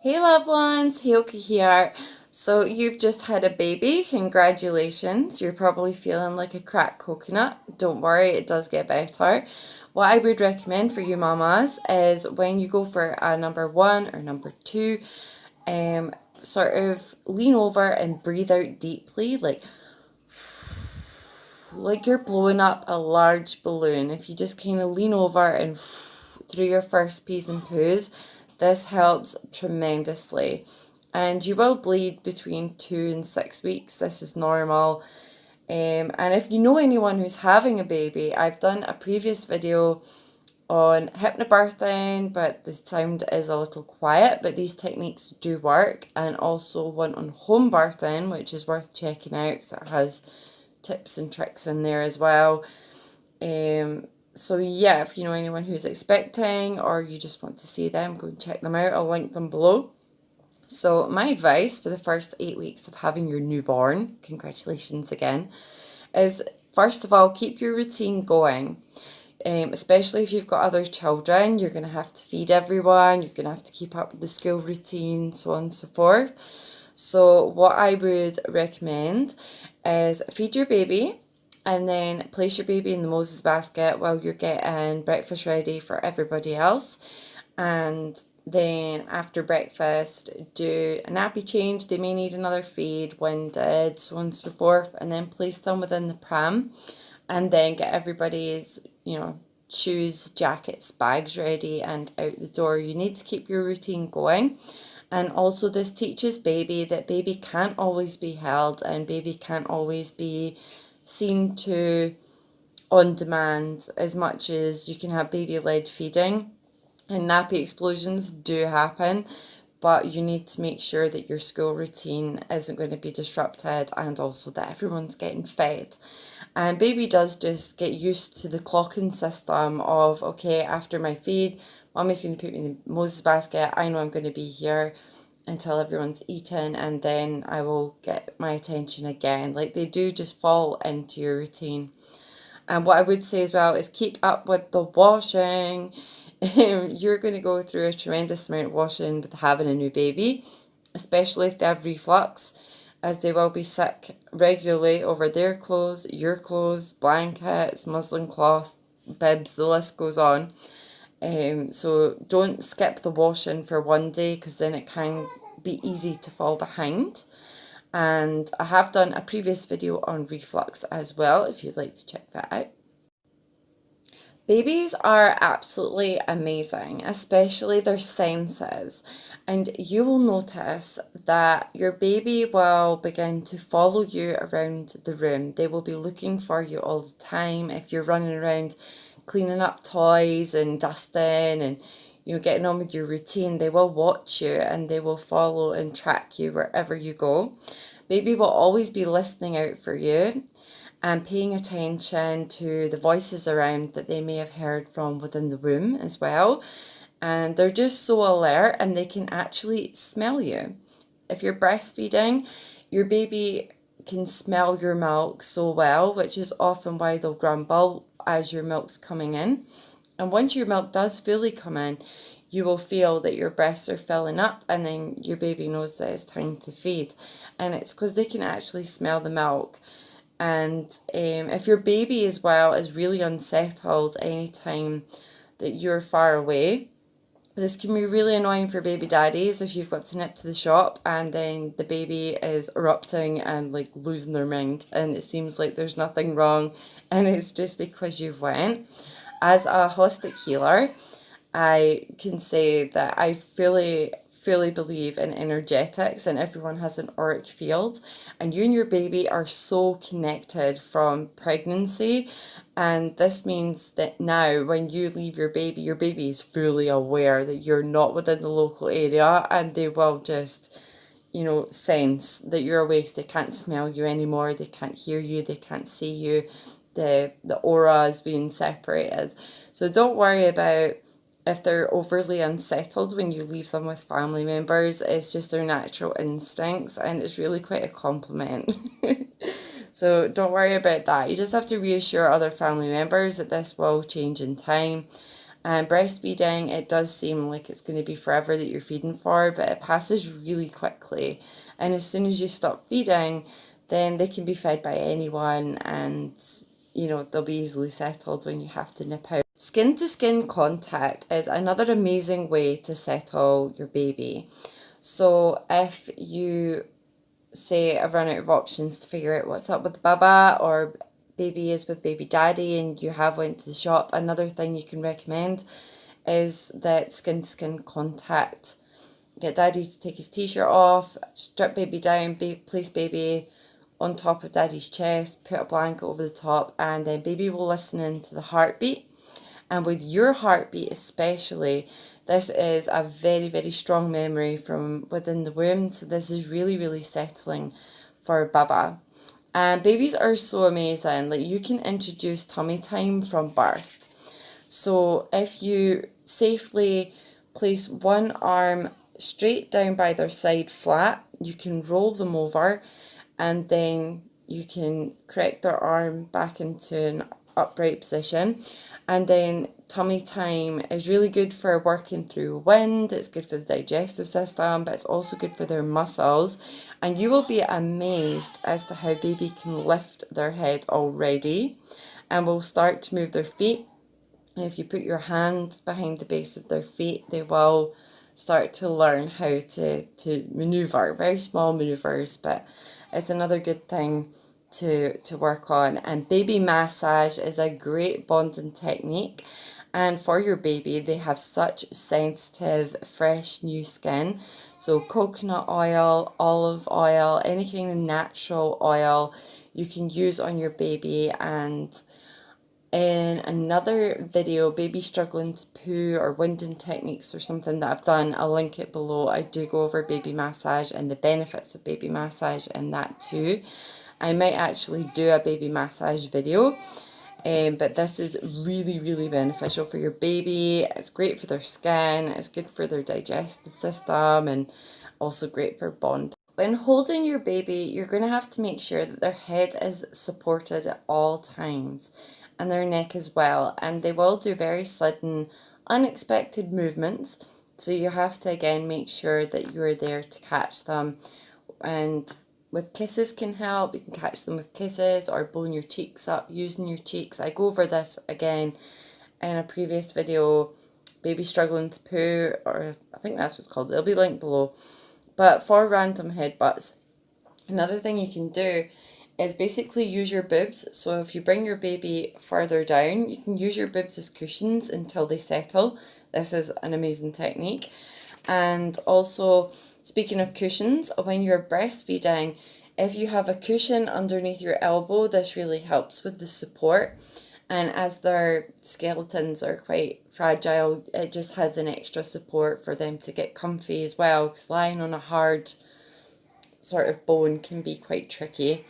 Hey loved ones, Heyoka here. So you've just had a baby, congratulations. You're probably feeling like a cracked coconut. Don't worry, it does get better. What I would recommend for you mamas is when you go for a number one or number two, um, sort of lean over and breathe out deeply, like you're blowing up a large balloon. If you just kind of lean over and through your first P's and poos, this helps tremendously. And you will bleed between 2 and 6 weeks. This is normal. And if you know anyone who's having a baby, I've done a previous video on hypnobirthing, but the sound is a little quiet, but these techniques do work, and also one on home birthing, which is worth checking out because it has tips and tricks in there as well. So yeah, if you know anyone who's expecting or you just want to see them, go and check them out. I'll link them below. So my advice for the first 8 weeks of having your newborn, congratulations again, is first of all, keep your routine going. Especially if you've got other children, you're going to have to feed everyone, you're going to have to keep up with the school routine, so on and so forth. So what I would recommend is feed your baby and then place your baby in the Moses basket while you're getting breakfast ready for everybody else. And then after breakfast, do a nappy change. They may need another feed, winded, so on and so forth, and then place them within the pram and then get everybody's, shoes, jackets, bags ready and out the door. You need to keep your routine going. And also this teaches baby that baby can't always be held and baby can't always be seen to on demand as much as you can have baby-led feeding. And nappy explosions do happen, but you need to make sure that your school routine isn't going to be disrupted and also that everyone's getting fed. And baby does just get used to the clocking system of, okay, after my feed, mommy's going to put me in the Moses basket. I know I'm going to be here until everyone's eaten and then I will get my attention again. Like they do just fall into your routine. And what I would say as well is keep up with the washing. You're going to go through a tremendous amount of washing with having a new baby, especially if they have reflux, as they will be sick regularly over their clothes, your clothes, blankets, muslin cloths, bibs, the list goes on. So don't skip the washing for one day because then it can be easy to fall behind. And I have done a previous video on reflux as well if you'd like to check that out. Babies are absolutely amazing, especially their senses. And you will notice that your baby will begin to follow you around the room. They will be looking for you all the time. If you're running around cleaning up toys and dusting and getting on with your routine, they will watch you and they will follow and track you wherever you go. Baby will always be listening out for you and paying attention to the voices around that they may have heard from within the room as well. And they're just so alert and they can actually smell you. If you're breastfeeding, your baby can smell your milk so well, which is often why they'll grumble as your milk's coming in. And once your milk does fully come in, you will feel that your breasts are filling up and then your baby knows that it's time to feed. And it's because they can actually smell the milk. And if your baby as well is really unsettled anytime that you're far away, this can be really annoying for baby daddies if you've got to nip to the shop and then the baby is erupting and like losing their mind and it seems like there's nothing wrong and it's just because you've went. As a holistic healer, I can say that I fully believe in energetics and everyone has an auric field and you and your baby are so connected from pregnancy, and this means that now when you leave your baby is fully aware that you're not within the local area and they will just sense that you're away because they can't smell you anymore, they can't hear you, they can't see you, the aura is being separated. So don't worry about if they're overly unsettled when you leave them with family members. It's just their natural instincts and it's really quite a compliment. So don't worry about that. You just have to reassure other family members that this will change in time And breastfeeding, it does seem like it's going to be forever that you're feeding for, but it passes really quickly. And as soon as you stop feeding, then they can be fed by anyone, and they'll be easily settled when you have to nip out. Skin to skin contact is another amazing way to settle your baby. So if you say I've run out of options to figure out what's up with Baba, or baby is with baby daddy and you have went to the shop, another thing you can recommend is that skin to skin contact. Get daddy to take his t-shirt off, strip baby down, place baby on top of daddy's chest, put a blanket over the top, and then baby will listen into the heartbeat. And with your heartbeat especially, this is a very, very strong memory from within the womb. So this is really, really settling for Baba. And babies are so amazing. Like, you can introduce tummy time from birth. So if you safely place one arm straight down by their side flat, you can roll them over, and then you can correct their arm back into an upright position. And then tummy time is really good for working through wind. It's good for the digestive system, but it's also good for their muscles. And you will be amazed as to how baby can lift their head already and will start to move their feet. And if you put your hand behind the base of their feet, they will start to learn how to maneuver. Very small maneuvers, but it's another good thing to work on. And baby massage is a great bonding technique. And for your baby, they have such sensitive, fresh, new skin. So coconut oil, olive oil, any kind of natural oil you can use on your baby. And in another video, baby struggling to poo or winding techniques or something that I've done, I'll link it below. I do go over baby massage and the benefits of baby massage in that too. I might actually do a baby massage video, but this is really, really beneficial for your baby. It's great for their skin, it's good for their digestive system, and also great for bond. When holding your baby, you're going to have to make sure that their head is supported at all times, and their neck as well. And they will do very sudden, unexpected movements. So you have to, again, make sure that you're there to catch them. And with kisses can help. You can catch them with kisses or blowing your cheeks up, using your cheeks. I go over this again in a previous video, baby struggling to poo, or I think that's what's called. It'll be linked below. But for random headbutts, another thing you can do is basically use your boobs. So if you bring your baby further down, you can use your boobs as cushions until they settle. This is an amazing technique. And also, speaking of cushions, when you're breastfeeding, if you have a cushion underneath your elbow, this really helps with the support. And as their skeletons are quite fragile, it just has an extra support for them to get comfy as well, because lying on a hard sort of bone can be quite tricky.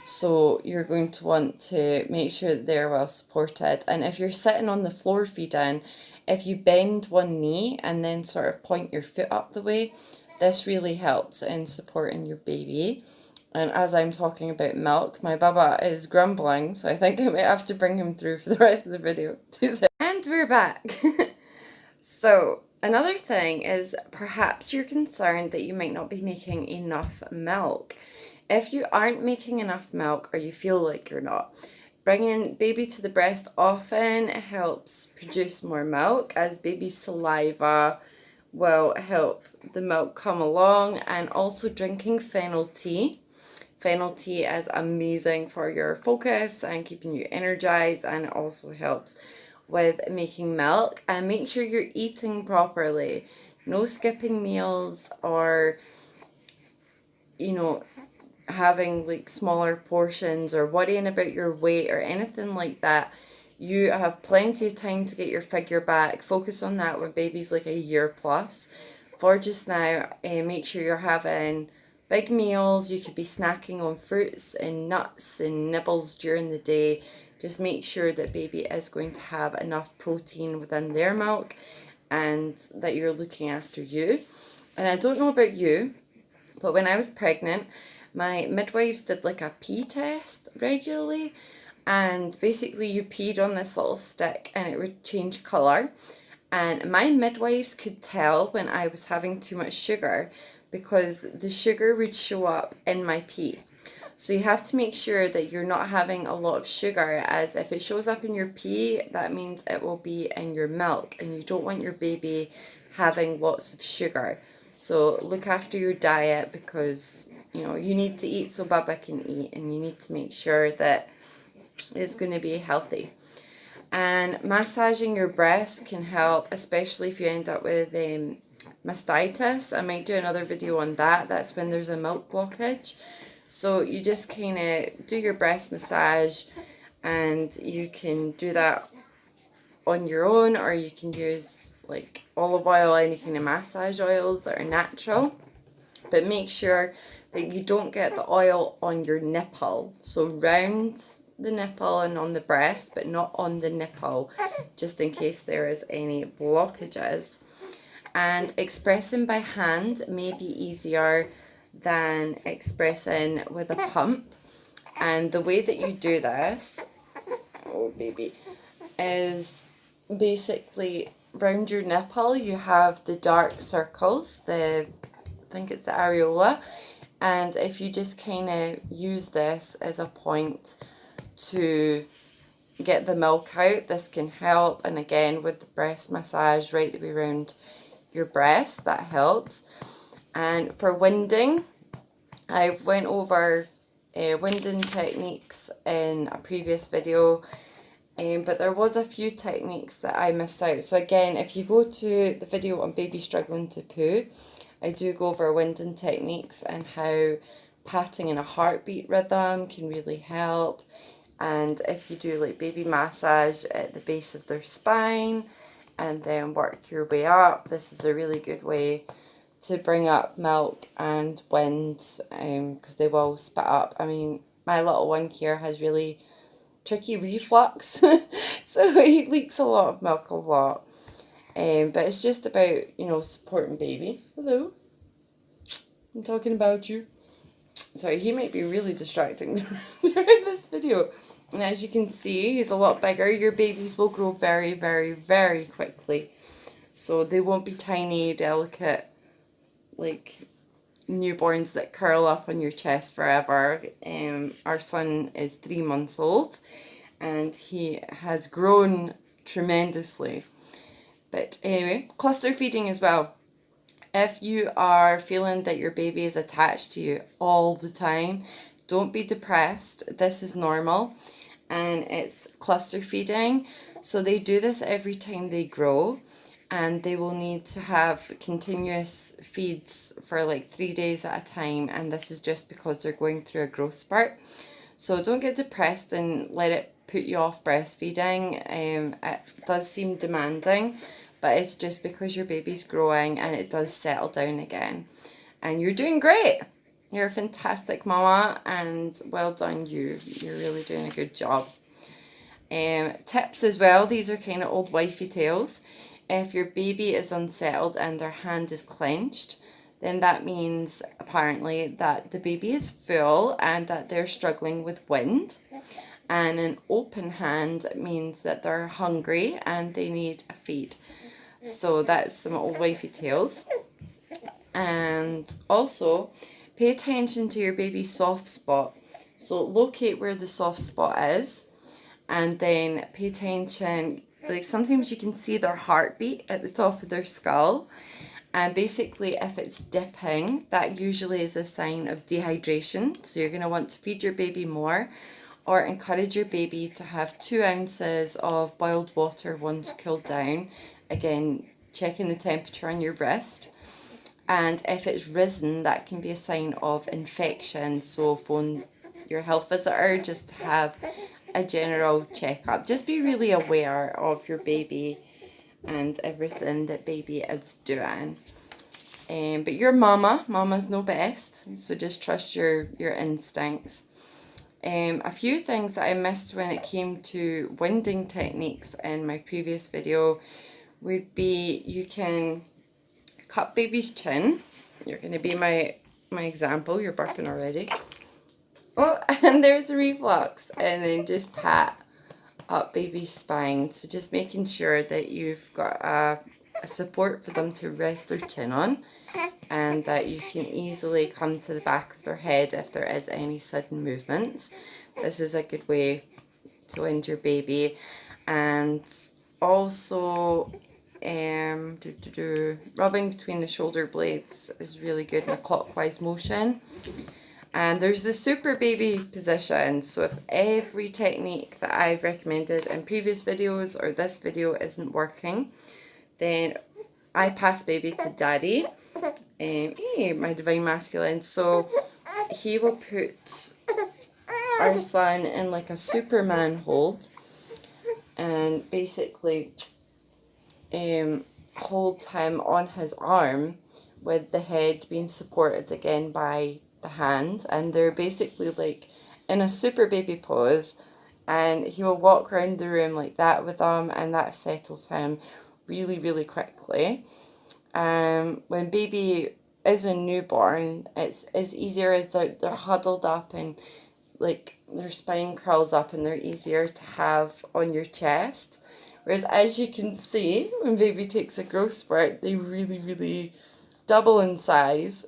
So you're going to want to make sure that they're well supported. And if you're sitting on the floor feeding, if you bend one knee and then sort of point your foot up the way, this really helps in supporting your baby. And as I'm talking about milk, my Baba is grumbling, so I think I might have to bring him through for the rest of the video. And we're back. So another thing is perhaps you're concerned that you might not be making enough milk. If you aren't making enough milk, or you feel like you're not, bringing baby to the breast often helps produce more milk, as baby's saliva will help the milk come along. And also drinking fennel tea. Fennel tea is amazing for your focus and keeping you energized, and it also helps with making milk. And make sure you're eating properly. No skipping meals, or having like smaller portions, or worrying about your weight or anything like that. You have plenty of time to get your figure back. Focus on that when baby's like a year plus. For just now, make sure you're having big meals. You could be snacking on fruits and nuts and nibbles during the day. Just make sure that baby is going to have enough protein within their milk, and that you're looking after you. And I don't know about you, but when I was pregnant, my midwives did like a pee test regularly, and basically you peed on this little stick and it would change colour. And my midwives could tell when I was having too much sugar because the sugar would show up in my pee. So you have to make sure that you're not having a lot of sugar, as if it shows up in your pee, that means it will be in your milk, and you don't want your baby having lots of sugar. So look after your diet, because you know you need to eat so Baba can eat, and you need to make sure that it's going to be healthy. And massaging your breast can help, especially if you end up with mastitis. I might do another video on that. That's when there's a milk blockage. So you just kind of do your breast massage, and you can do that on your own, or you can use like olive oil, any kind of massage oils that are natural. But make sure that you don't get the oil on your nipple. So round the nipple and on the breast, but not on the nipple, just in case there is any blockages. And expressing by hand may be easier than expressing with a pump. And the way that you do this, oh baby, is basically round your nipple you have the dark circles, I think it's the areola, and if you just kind of use this as a point to get the milk out, this can help. And again, with the breast massage right the way around your breast, that helps. And for winding, I've went over winding techniques in a previous video, but there was a few techniques that I missed out. So again, if you go to the video on baby struggling to poo, I do go over winding techniques and how patting in a heartbeat rhythm can really help. And if you do like baby massage at the base of their spine and then work your way up, this is a really good way to bring up milk and wind, because they will spit up. I mean, my little one here has really tricky reflux, so he leaks a lot of milk a lot. But it's just about, you know, supporting baby. Hello, I'm talking about you. Sorry, he might be really distracting during this video. And as you can see, he's a lot bigger. Your babies will grow very, very, very quickly. So they won't be tiny, delicate, like newborns that curl up on your chest forever. Our son is 3 months old and he has grown tremendously. But anyway, cluster feeding as well. If you are feeling that your baby is attached to you all the time, don't be depressed. This is normal, and it's cluster feeding. So they do this every time they grow, and they will need to have continuous feeds for like 3 days at a time, and this is just because they're going through a growth spurt. So don't get depressed and let it put you off breastfeeding. It does seem demanding, but it's just because your baby's growing and it does settle down again. And you're doing great. You're a fantastic mama, and well done you. You're really doing a good job. Tips as well. These are kind of old wifey tales. If your baby is unsettled and their hand is clenched, then that means apparently that the baby is full and that they're struggling with wind. And an open hand means that they're hungry and they need a feed. So that's some old wifey tales. And also, pay attention to your baby's soft spot. So locate where the soft spot is, and then pay attention. Like sometimes you can see their heartbeat at the top of their skull. And basically, if it's dipping, that usually is a sign of dehydration. So you're going to want to feed your baby more, or encourage your baby to have 2 ounces of boiled water once cooled down. Again, checking the temperature on your wrist. And if it's risen, that can be a sign of infection. So phone your health visitor just to have a general checkup. Just be really aware of your baby and everything that baby is doing. But your mama's know best. So just trust your instincts. A few things that I missed when it came to winding techniques in my previous video would be, you can cup baby's chin. You're going to be my example. You're burping already. Oh, and there's a reflux. And then just pat up baby's spine. So just making sure that you've got a support for them to rest their chin on, and that you can easily come to the back of their head if there is any sudden movements. This is a good way to wind your baby. And also rubbing between the shoulder blades is really good in a clockwise motion. And there's the super baby position. So if every technique that I've recommended in previous videos or this video isn't working, then I pass baby to daddy. Hey, my divine masculine. So he will put our son in like a Superman hold and basically hold him on his arm with the head being supported again by the hand, and they're basically like in a super baby pose, and he will walk around the room like that with them, and that settles him really, really quickly. When baby is a newborn, it's easier as they're huddled up and like their spine curls up, and they're easier to have on your chest. Whereas, as you can see, when baby takes a growth spurt, they really, really double in size.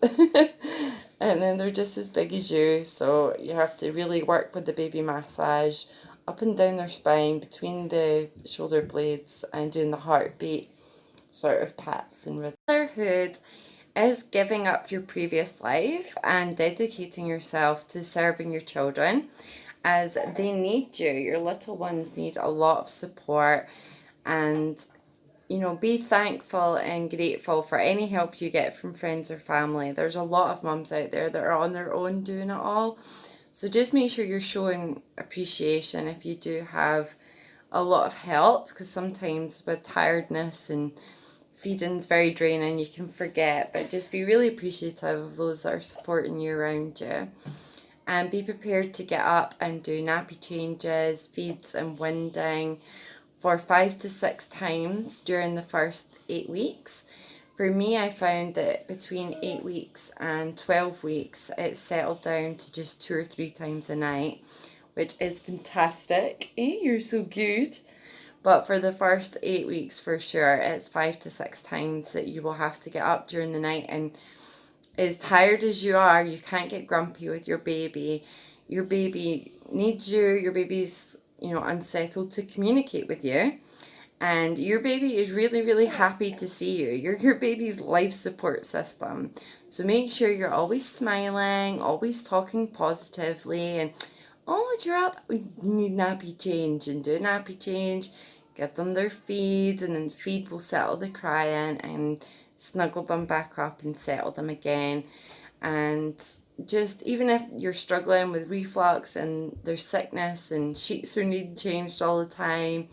And then they're just as big as you. So you have to really work with the baby massage up and down their spine, between the shoulder blades, and doing the heartbeat sort of pats and rhythm. Motherhood is giving up your previous life and dedicating yourself to serving your children, as they need you. Your little ones need a lot of support, and you know, be thankful and grateful for any help you get from friends or family. There's a lot of mums out there that are on their own doing it all. So just make sure you're showing appreciation if you do have a lot of help, because sometimes with tiredness and feeding's very draining, you can forget. But just be really appreciative of those that are supporting you around you. And be prepared to get up and do nappy changes, feeds and winding for 5 to 6 times during the first 8 weeks. For me, I found that between 8 weeks and 12 weeks, it settled down to just 2 or 3 times a night, which is fantastic. You're so good. But for the first 8 weeks, for sure, it's 5 to 6 times that you will have to get up during the night. And as tired as you are, you can't get grumpy with your baby. Your baby needs you. Your baby's, you know, unsettled to communicate with you. And your baby is really, really happy to see you. You're your baby's life support system. So make sure you're always smiling, always talking positively. And, oh, you're up. We need nappy change, and do a nappy change. Give them their feed, and then feed will settle the crying, and snuggle them back up and settle them again. And just, even if you're struggling with reflux and there's sickness and sheets are needing changed all the time,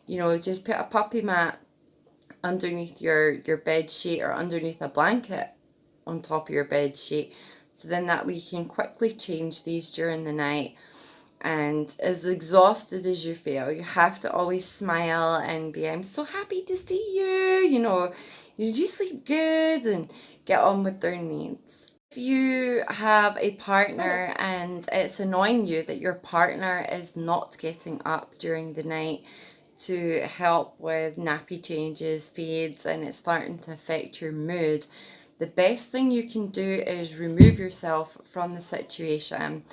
you know, just put a puppy mat underneath your bed sheet, or underneath a blanket on top of your bed sheet. So then that way you can quickly change these during the night. And as exhausted as you feel, you have to always smile and be, I'm so happy to see you, you know, you just sleep good, and get on with their needs. If you have a partner and it's annoying you that your partner is not getting up during the night to help with nappy changes, feeds, and it's starting to affect your mood, the best thing you can do is remove yourself from the situation.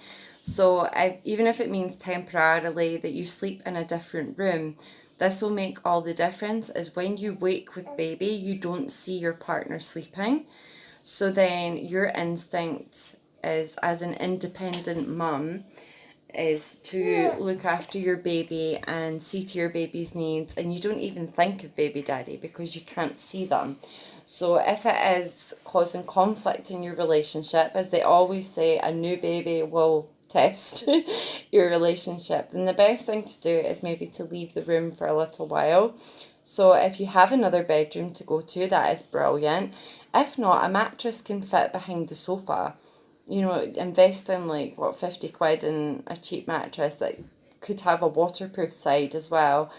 So even if it means temporarily that you sleep in a different room, this will make all the difference. Is when you wake with baby, you don't see your partner sleeping. So then your instinct is, as an independent mum, is to look after your baby and see to your baby's needs, and you don't even think of baby daddy because you can't see them. So if it is causing conflict in your relationship, as they always say, a new baby will test your relationship, then the best thing to do is maybe to leave the room for a little while. So if you have another bedroom to go to, that is brilliant. If not, a mattress can fit behind the sofa. You know, invest in like, what, 50 quid in a cheap mattress that could have a waterproof side as well.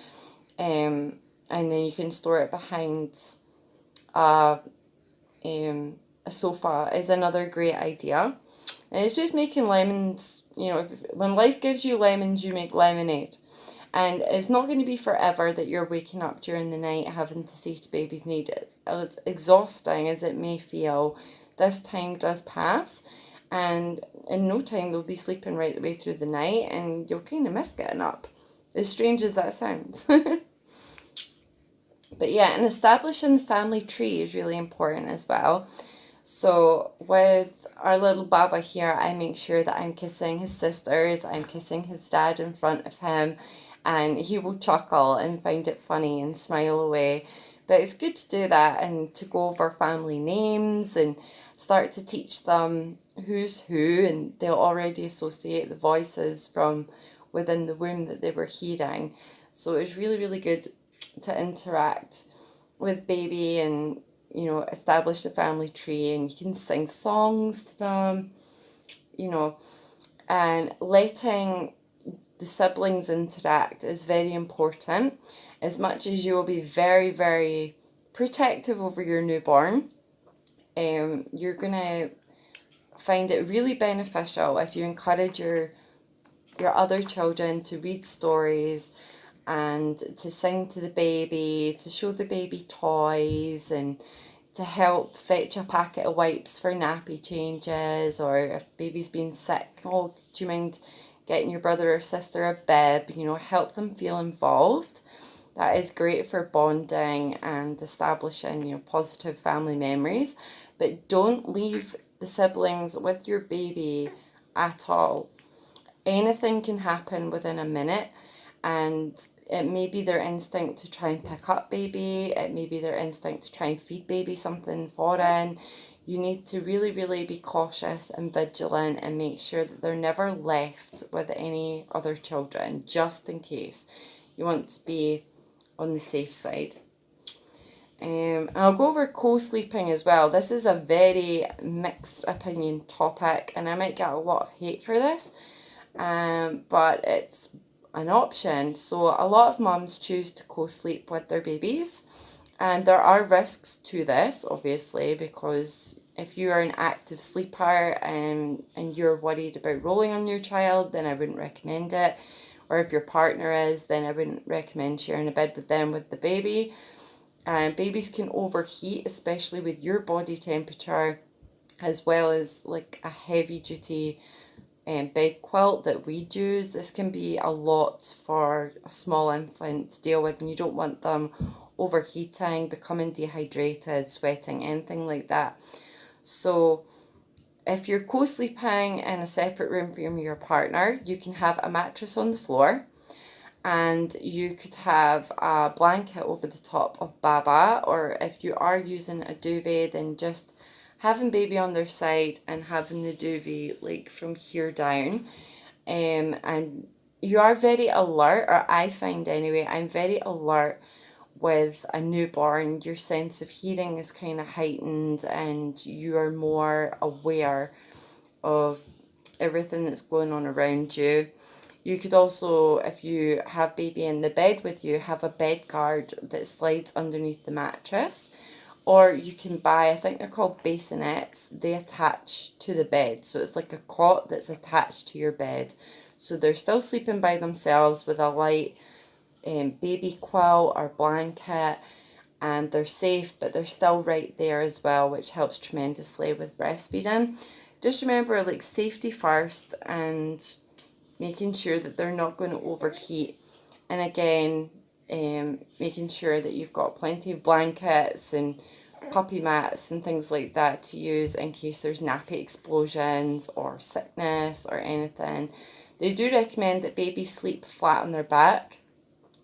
And then you can store it behind a sofa is another great idea. And it's just making lemons, you know, when life gives you lemons, you make lemonade. And it's not going to be forever that you're waking up during the night having to say to babies need it. It's exhausting as it may feel. This time does pass, and in no time they'll be sleeping right the way through the night, and you'll kind of miss getting up. As strange as that sounds. But yeah, and establishing the family tree is really important as well. So with our little Baba here, I make sure that I'm kissing his sisters, I'm kissing his dad in front of him, and he will chuckle and find it funny and smile away. But it's good to do that and to go over family names and start to teach them who's who, and they'll already associate the voices from within the womb that they were hearing. So it's really, really good to interact with baby and, you know, establish the family tree, and you can sing songs to them, you know, and letting the siblings interact is very important. As much as you will be very, very protective over your newborn, you're gonna find it really beneficial if you encourage your other children to read stories and to sing to the baby, to show the baby toys, and to help fetch a packet of wipes for nappy changes, or if baby's been sick, oh, do you mind getting your brother or sister a bib, you know, help them feel involved. That is great for bonding and establishing, you know, positive family memories. But don't leave the siblings with your baby at all. Anything can happen within a minute, and it may be their instinct to try and pick up baby, it may be their instinct to try and feed baby something foreign. You need to really, really be cautious and vigilant and make sure that they're never left with any other children, just in case. You want to be on the safe side. And I'll go over co-sleeping as well. This is a very mixed opinion topic, and I might get a lot of hate for this, but it's an option. So a lot of mums choose to co-sleep with their babies, and there are risks to this, obviously, because if you are an active sleeper and you're worried about rolling on your child, then I wouldn't recommend it. Or if your partner is, then I wouldn't recommend sharing a bed with them with the baby. And babies can overheat, especially with your body temperature, as well as like a heavy duty bed quilt that we use. This can be a lot for a small infant to deal with, and you don't want them overheating, becoming dehydrated, sweating, anything like that. So if you're co-sleeping in a separate room from your partner, you can have a mattress on the floor, and you could have a blanket over the top of Baba, or if you are using a duvet, then just having baby on their side and having the duvet like from here down. And you are very alert, or I find anyway, I'm very alert with a newborn. Your sense of hearing is kind of heightened, and you are more aware of everything that's going on around you. You could also, if you have baby in the bed with you, have a bed guard that slides underneath the mattress. Or you can buy, I think they're called bassinets. They attach to the bed. So it's like a cot that's attached to your bed. So they're still sleeping by themselves with a light baby quilt or blanket. And they're safe, but they're still right there as well, which helps tremendously with breastfeeding. Just remember, like, safety first, and making sure that they're not going to overheat. And again, making sure that you've got plenty of blankets and puppy mats and things like that to use in case there's nappy explosions or sickness or anything. They do recommend that babies sleep flat on their back.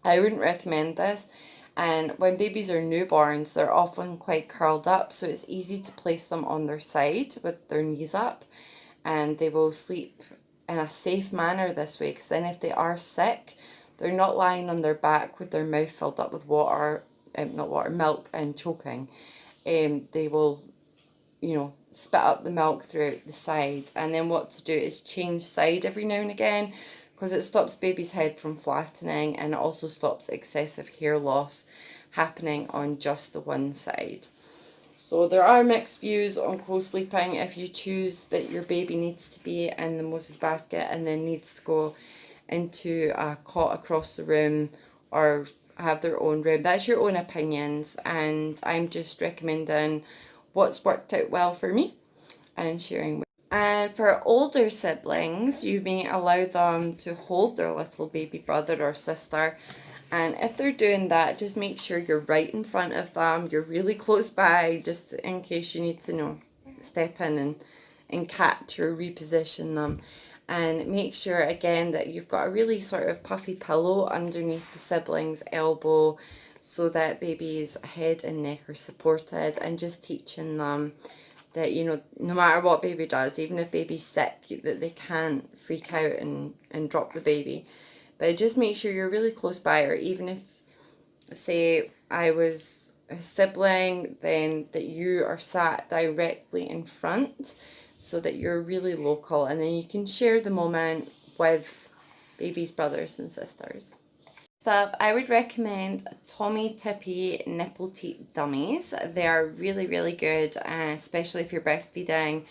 I wouldn't recommend this. And when babies are newborns, they're often quite curled up, so it's easy to place them on their side with their knees up, and they will sleep in a safe manner this way, because then if they are sick, they're not lying on their back with their mouth filled up with water, milk, and choking. They will, you know, spit up the milk throughout the side. And then what to do is change side every now and again, because it stops baby's head from flattening, and it also stops excessive hair loss happening on just the one side. So there are mixed views on co-sleeping. If you choose that your baby needs to be in the Moses basket and then needs to go into a cot across the room or have their own room. That's your own opinions, and I'm just recommending what's worked out well for me and sharing. And for older siblings, you may allow them to hold their little baby brother or sister. And if they're doing that, just make sure you're right in front of them. You're really close by, just in case you need to step in and catch or reposition them. And make sure again that you've got a really sort of puffy pillow underneath the sibling's elbow so that baby's head and neck are supported, and just teaching them that, no matter what baby does, even if baby's sick, that they can't freak out and drop the baby. But just make sure you're really close by, or even if, say, I was a sibling, then that you are sat directly in front so that you're really local, and then you can share the moment with baby's brothers and sisters. Stuff, I would recommend Tommy Tippy nipple teat dummies. They are really, really good, especially if you're breastfeeding,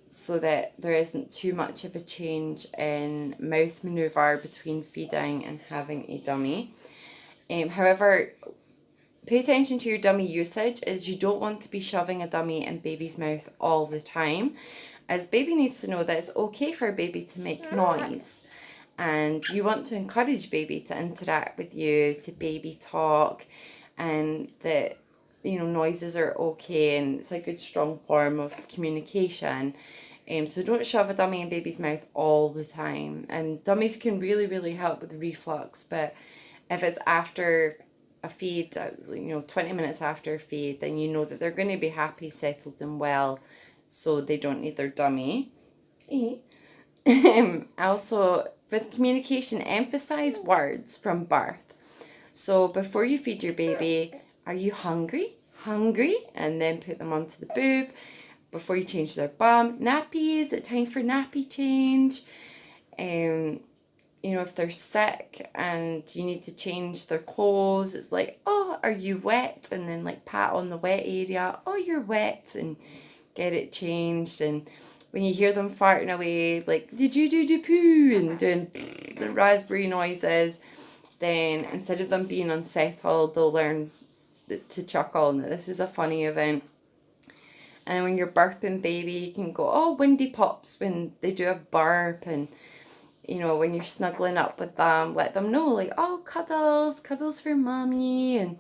so that there isn't too much of a change in mouth maneuver between feeding and having a dummy. However, pay attention to your dummy usage, as you don't want to be shoving a dummy in baby's mouth all the time, as baby needs to know that it's okay for baby to make noise. And you want to encourage baby to interact with you, to baby talk, and that, noises are okay, and it's a good strong form of communication. So don't shove a dummy in baby's mouth all the time. And dummies can really, really help with reflux, but if it's after a feed, 20 minutes after a feed, then you know that they're going to be happy, settled and well, so they don't need their dummy. Also, with communication, emphasize words from birth. So before you feed your baby, are you hungry? Hungry? And then put them onto the boob. Before you change their bum, nappy, is it time for nappy change? If they're sick and you need to change their clothes, it's like, oh, are you wet? And then like pat on the wet area, oh, you're wet, and get it changed. And when you hear them farting away, like, did you do the poo? And doing the raspberry noises, then instead of them being unsettled, they'll learn to chuckle and that this is a funny event. And when you're burping baby, you can go, oh, windy pops when they do a burp. And, when you're snuggling up with them, let them know, like, oh, cuddles for mommy. And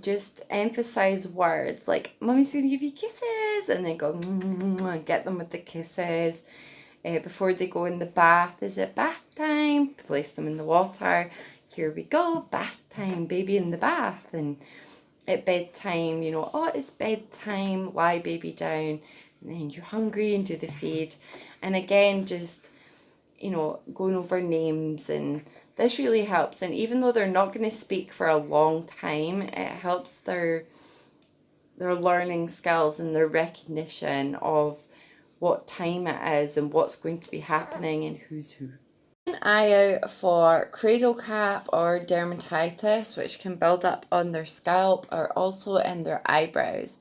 just emphasize words like, mommy's going to give you kisses. And then go, and get them with the kisses. Before they go in the bath, is it bath time? Place them in the water. Here we go, bath time, baby in the bath. And at bedtime, oh, it's bedtime, lie baby down. And then you're hungry and do the feed. And again, just, going over names, and this really helps. And even though they're not going to speak for a long time, it helps their learning skills and their recognition of what time it is and what's going to be happening and who's who. An eye out for cradle cap or dermatitis, which can build up on their scalp or also in their eyebrows,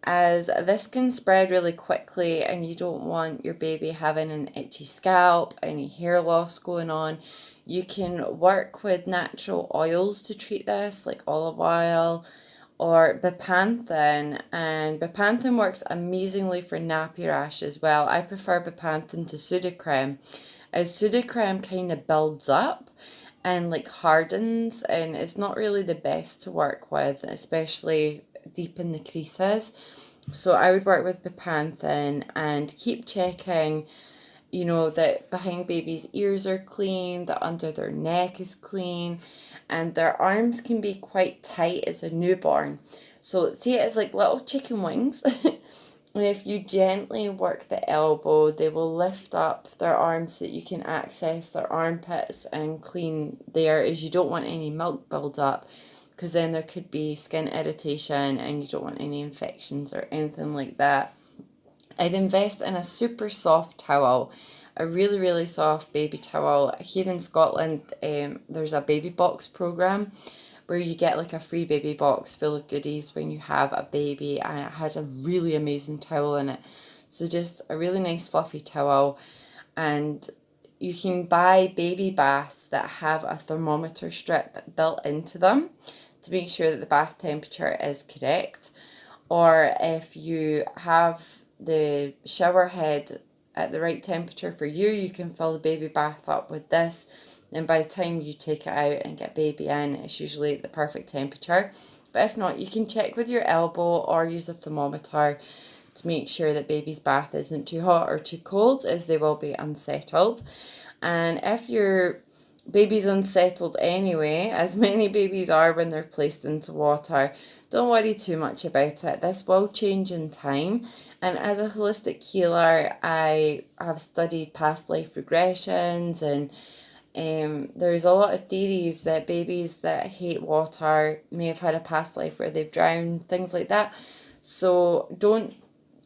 as this can spread really quickly and you don't want your baby having an itchy scalp, any hair loss going on. You can work with natural oils to treat this, like olive oil or bepanthen, and bepanthen works amazingly for nappy rash as well. I prefer bepanthen to Sudocrem, as Sudocrem kind of builds up and like hardens, and it's not really the best to work with, especially deep in the creases. So I would work with bepanthen and keep checking, that behind baby's ears are clean, that under their neck is clean, and their arms can be quite tight as a newborn. So see it as like little chicken wings. And if you gently work the elbow, they will lift up their arms so that you can access their armpits and clean there, as you don't want any milk build up, because then there could be skin irritation and you don't want any infections or anything like that. I'd invest in a super soft towel, a really, really soft baby towel. Here in Scotland, there's a baby box program where you get like a free baby box full of goodies when you have a baby, and it has a really amazing towel in it. So just a really nice fluffy towel, and you can buy baby baths that have a thermometer strip built into them to make sure that the bath temperature is correct. Or if you have the shower head at the right temperature for you, you can fill the baby bath up with this. And by the time you take it out and get baby in, it's usually the perfect temperature. But if not, you can check with your elbow or use a thermometer to make sure that baby's bath isn't too hot or too cold, as they will be unsettled. And if your baby's unsettled anyway, as many babies are when they're placed into water, don't worry too much about it. This will change in time. And as a holistic healer, I have studied past life regressions, and there's a lot of theories that babies that hate water may have had a past life where they've drowned, things like that. So don't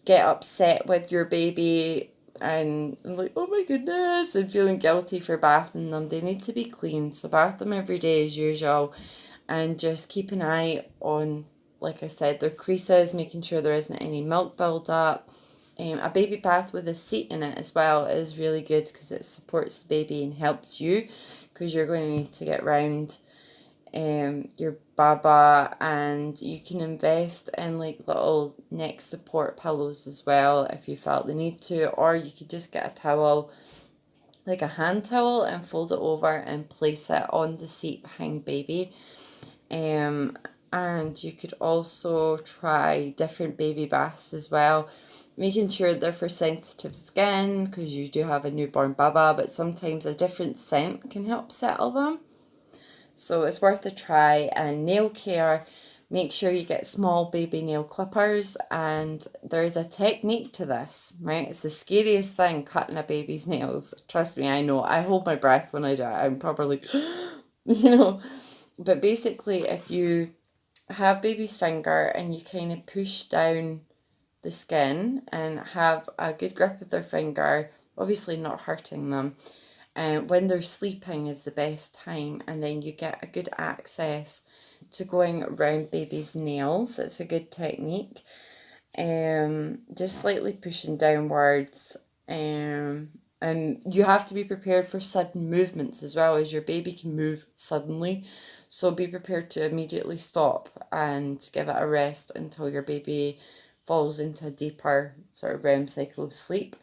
get upset with your baby and like, oh my goodness, and feeling guilty for bathing them. They need to be clean, so bath them every day as usual, and just keep an eye on, like I said, their creases, making sure there isn't any milk build-up. A baby bath with a seat in it as well is really good because it supports the baby and helps you, because you're going to need to get round your baba, and you can invest in like little neck support pillows as well if you felt the need to, or you could just get a towel, like a hand towel, and fold it over and place it on the seat behind baby. And you could also try different baby baths as well, making sure they're for sensitive skin, because you do have a newborn baba, but sometimes a different scent can help settle them. So it's worth a try. And nail care, make sure you get small baby nail clippers, and there's a technique to this, right? It's the scariest thing, cutting a baby's nails. Trust me, I know. I hold my breath when I do it. I'm probably, But basically, if you have baby's finger and you kind of push down the skin and have a good grip of their finger, obviously not hurting them, when they're sleeping is the best time, and then you get a good access to going around baby's nails. It's a good technique. Just slightly pushing downwards. And you have to be prepared for sudden movements as well, as your baby can move suddenly. So be prepared to immediately stop and give it a rest until your baby falls into a deeper sort of REM cycle of sleep.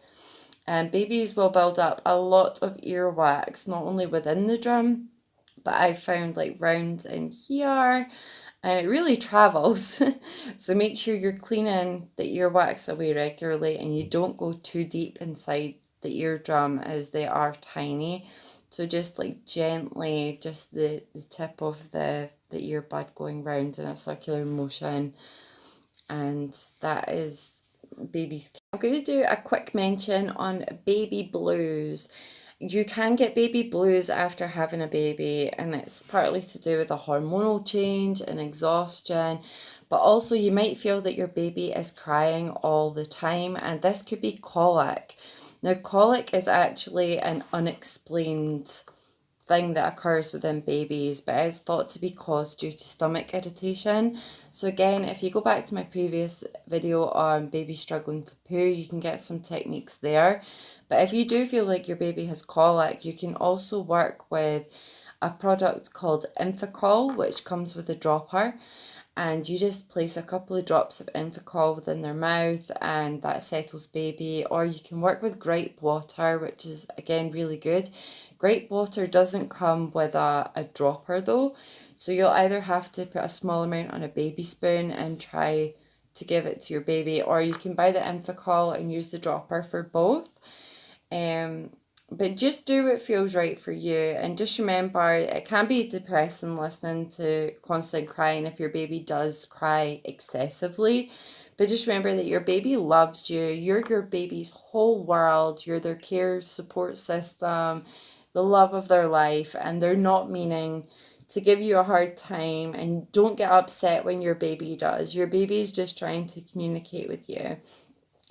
And babies will build up a lot of earwax, not only within the drum, but I found like round in here, and it really travels. So make sure you're cleaning the earwax away regularly, and you don't go too deep inside the eardrum, as they are tiny. So just like gently, just the tip of the earbud going round in a circular motion. And that is babies. I'm going to do a quick mention on baby blues. You can get baby blues after having a baby, and it's partly to do with a hormonal change and exhaustion, but also you might feel that your baby is crying all the time, and this could be colic. Now, colic is actually an unexplained thing that occurs within babies, but it's thought to be caused due to stomach irritation. So again, if you go back to my previous video on babies struggling to poo, you can get some techniques there. But if you do feel like your baby has colic, you can also work with a product called Infacol, which comes with a dropper. And you just place a couple of drops of Infacol within their mouth, and that settles baby. Or you can work with gripe water, which is again really good. Gripe water doesn't come with a dropper though, so you'll either have to put a small amount on a baby spoon and try to give it to your baby, or you can buy the Infacol and use the dropper for both. But just do what feels right for you, and just remember, it can be depressing listening to constant crying if your baby does cry excessively. But just remember that your baby loves you. You're your baby's whole world. You're their care support system, the love of their life, and they're not meaning to give you a hard time. And don't get upset when your baby does. Your baby is just trying to communicate with you.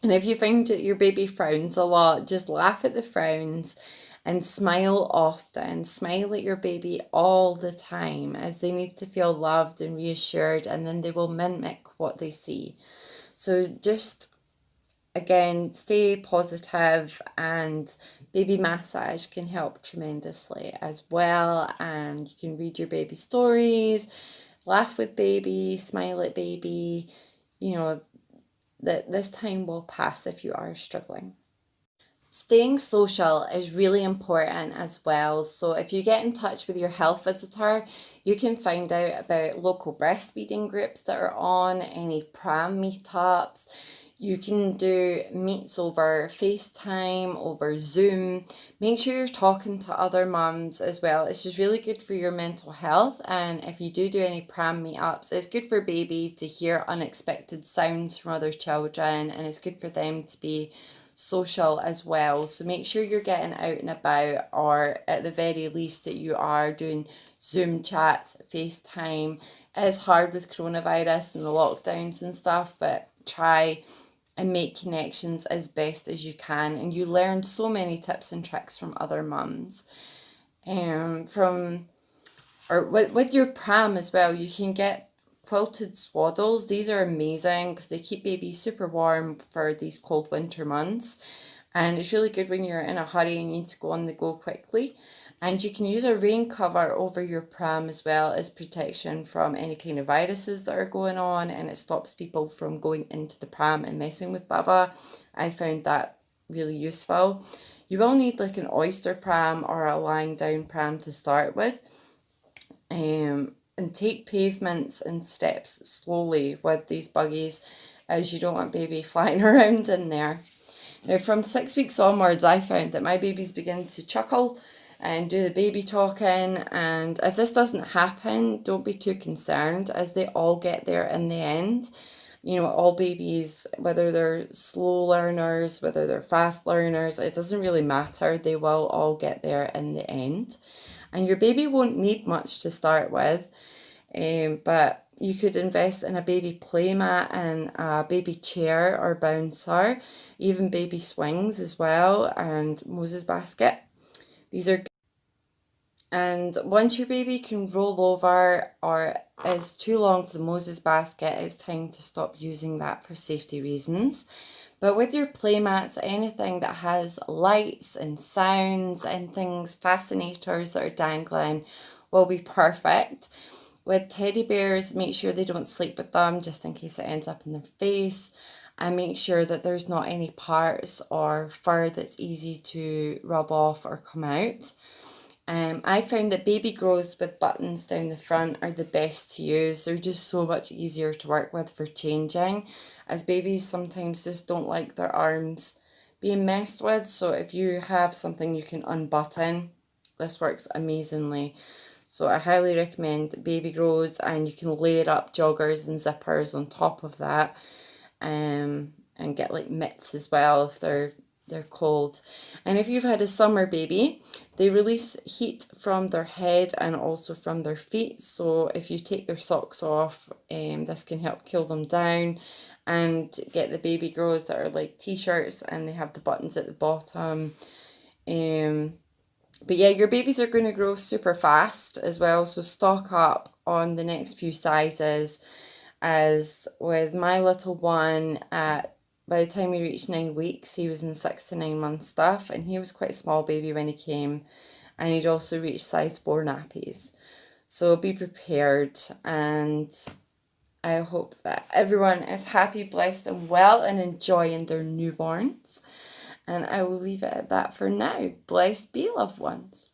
And if you find that your baby frowns a lot, just laugh at the frowns and smile often. Smile at your baby all the time, as they need to feel loved and reassured, and then they will mimic what they see. So just again, stay positive, and baby massage can help tremendously as well. And you can read your baby stories, laugh with baby, smile at baby. You know, that this time will pass if you are struggling. Staying social is really important as well. So if you get in touch with your health visitor, you can find out about local breastfeeding groups that are on, any pram meetups. You can do meets over FaceTime, over Zoom. Make sure you're talking to other mums as well. It's just really good for your mental health. And if you do any pram meetups, it's good for baby to hear unexpected sounds from other children, and it's good for them to be social as well. So make sure you're getting out and about, or at the very least that you are doing Zoom chats, FaceTime. It's hard with coronavirus and the lockdowns and stuff, but try and make connections as best as you can, and you learn so many tips and tricks from other mums. With your pram as well, you can get quilted swaddles. These are amazing because they keep babies super warm for these cold winter months, and it's really good when you're in a hurry and need to go on the go quickly. And you can use a rain cover over your pram as well as protection from any kind of viruses that are going on, and it stops people from going into the pram and messing with Baba. I found that really useful. You will need like an oyster pram or a lying down pram to start with. And take pavements and steps slowly with these buggies, as you don't want baby flying around in there. Now, from 6 weeks onwards, I found that my babies begin to chuckle and do the baby talking. And if this doesn't happen, don't be too concerned, as they all get there in the end. You know, all babies, whether they're slow learners, whether they're fast learners, it doesn't really matter. They will all get there in the end. And your baby won't need much to start with, but you could invest in a baby playmat and a baby chair or bouncer, even baby swings as well, and Moses basket. These are, and once your baby can roll over or is too long for the Moses basket, it's time to stop using that for safety reasons. But with your playmats, anything that has lights and sounds and things, fascinators that are dangling, will be perfect. With teddy bears, make sure they don't sleep with them just in case it ends up in their face. And make sure that there's not any parts or fur that's easy to rub off or come out. I found that baby grows with buttons down the front are the best to use. They're just so much easier to work with for changing, as babies sometimes just don't like their arms being messed with. So if you have something you can unbutton, this works amazingly. So I highly recommend baby grows, and you can layer up joggers and zippers on top of that, and get like mitts as well if they're cold. And if you've had a summer baby, they release heat from their head and also from their feet. So if you take their socks off, this can help cool them down. And get the baby grows that are like t-shirts and they have the buttons at the bottom. But yeah, your babies are going to grow super fast as well, so stock up on the next few sizes. As with my little one, by the time he reached 9 weeks, he was in 6 to 9 month stuff, and he was quite a small baby when he came, and he'd also reached size 4 nappies. So be prepared, and I hope that everyone is happy, blessed, and well, and enjoying their newborns. And I will leave it at that for now. Blessed be, loved ones.